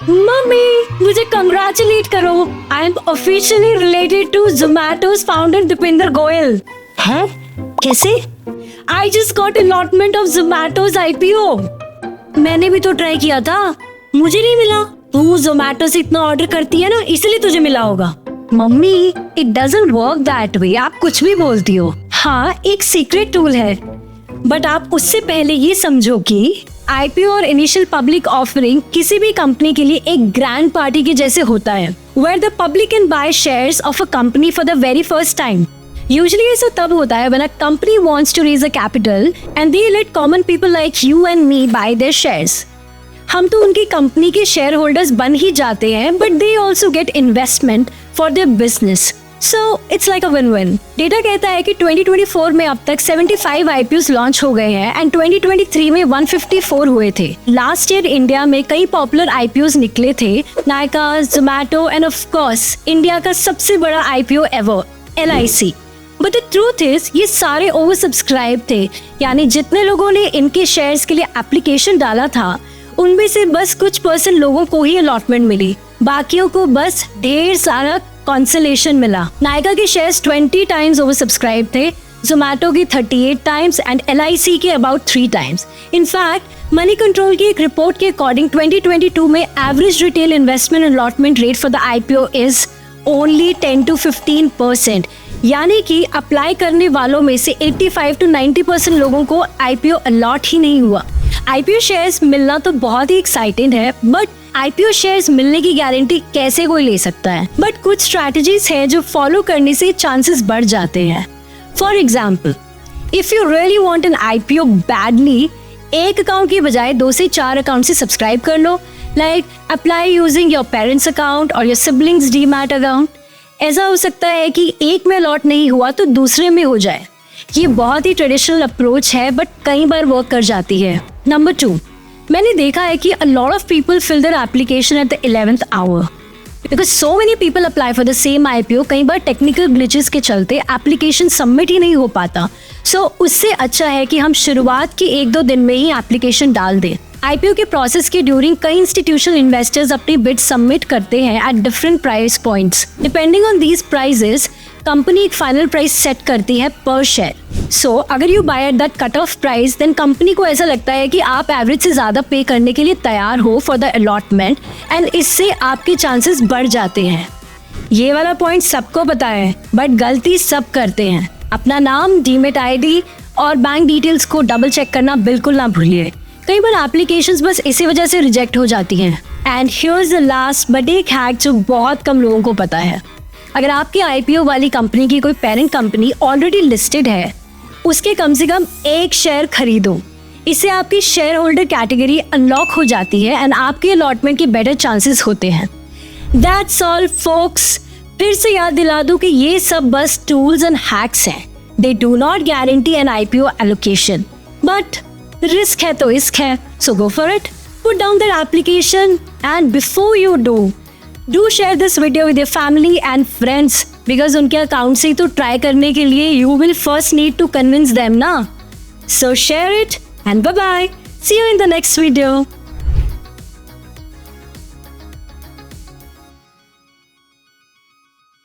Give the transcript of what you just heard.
Mummy मुझे congratulate करो, I am officially related to Zomato's founder Deepinder Goyal. है? कैसे? I just got allotment of Zomato's IPO। मैंने भी तो ट्राई किया था, मुझे नहीं मिला। तू Zomato से इतना ऑर्डर करती है ना, इसलिए तुझे मिला होगा। Mummy it doesn't work that way, आप कुछ भी बोलती हो। हाँ एक सीक्रेट टूल है, बट आप उससे पहले ये समझो कि IPO और इनिशियल पब्लिक ऑफरिंग किसी भी कंपनी के लिए एक ग्रैंड पार्टी के जैसे होता है, where the public can buy shares of a company for the very first time. Usually ऐसा तब होता है when a company wants to raise a capital and they let common people like you and me buy their shares. हम तो उनकी company के share holders बन ही जाते हैं, but they also get investment for their business, so it's like a win-win. Data कहता है कि 2024 में अब तक 75 IPOs लॉन्च हो गए हैं एंड 2023 में 154 हुए थे। लास्ट ईयर इंडिया में कई पॉपुलर IPOs निकले थे, Nykaa, Zomato end of course India का सबसे बड़ा IPO ever LIC। But the truth is ये सारे ओवर सब्सक्राइब थे, यानी जितने लोगों ने इनके शेयर्स के लिए एप्लीकेशन डाला था उनमें से बस कुछ % लोगों को ही अलॉटमेंट मिली, बाकियों को बस ढेर सारा कंसोलेशन मिला। नायका के शेयर्स 20 टाइम्स ओवर सब्सक्राइब थे, Zomato की 38 टाइम्स एंड LIC के about 3 times. In fact money control की एक रिपोर्ट के अकॉर्डिंग 2022 में average retail investment allotment rate for the IPO is only 10 to 15%, यानी कि अप्लाई करने वालों में से 85 to 90% लोगों को IPO अलॉट ही नहीं हुआ। IPO शेयर्स मिलना तो बहुत ही एक्साइटिंग है, बट IPO शेयर्स मिलने की गारंटी कैसे कोई ले सकता है? बट कुछ स्ट्रैटेजीज है जो फॉलो करने से चांसेस बढ़ जाते हैं। For example, if you really want an IPO badly, एक अकाउंट की बजाय 2 से 4 अकाउंट से सब्सक्राइब कर लो, like apply using your parents account और योर सिबलिंग्स डीमैट अकाउंट। ऐसा हो सकता है कि एक में अलॉट नहीं हुआ तो दूसरे में हो जाए। ये बहुत ही ट्रेडिशनल अप्रोच है, बट कई बार वर्क कर जाती है। नंबर 2, मैंने देखा है कि a lot of people fill their application at the 11th hour because so many people apply for the same IPO। कई बार टेक्निकल ग्लिचेस के चलते एप्लीकेशन सबमिट ही नहीं हो पाता, सो उससे अच्छा है कि हम शुरुआत के 1-2 दिन में ही एप्लीकेशन डाल दें। IPO के प्रोसेस के ड्यूरिंग कई इंस्टीट्यूशनल इन्वेस्टर्स अपनी बिड सबमिट करते हैं at different price points. Depending on these prices company एक फाइनल प्राइस सेट करती है पर शेयर। सो अगर you buy at that cut off price, then company को ऐसा लगता है कि आप एवरेज से ज़्यादा पे करने के लिए तैयार हो फॉर द अलॉटमेंट, एंड इससे आपके चांसेस बढ़ जाते हैं। ये वाला पॉइंट सबको पता है, बट गलती सब करते हैं। अपना नाम, डीमेट ID और बैंक डिटेल्स को डबल चेक करना बिल्कुल ना भूलिए। कई बार एप्लीकेशंस बस इसी वजह से रिजेक्ट हो जाती हैं। And here's the last but एक हैक जो बहुत कम लोगों को पता है। अगर आपकी IPO वाली कंपनी की कोई पेरेंट कंपनी ऑलरेडी लिस्टेड है, उसके कम से कम 1 शेयर खरीदो। इससे आपकी शेयर होल्डर कैटेगरी अनलॉक हो जाती है एंड आपके अलॉटमेंट के बेटर चांसेस होते हैं। That's all folks. फिर से याद दिला दूं कि ये सब बस टूल्स एंड हैक्स हैं। They do not guarantee an IPO allocation, but risk है तो इश्क है, so go for it. Put down that application and before you do share this video with your family and friends, because उनके account से ही तो try करने के लिए you will first need to convince them ना। So share it and bye bye, see you in the next video.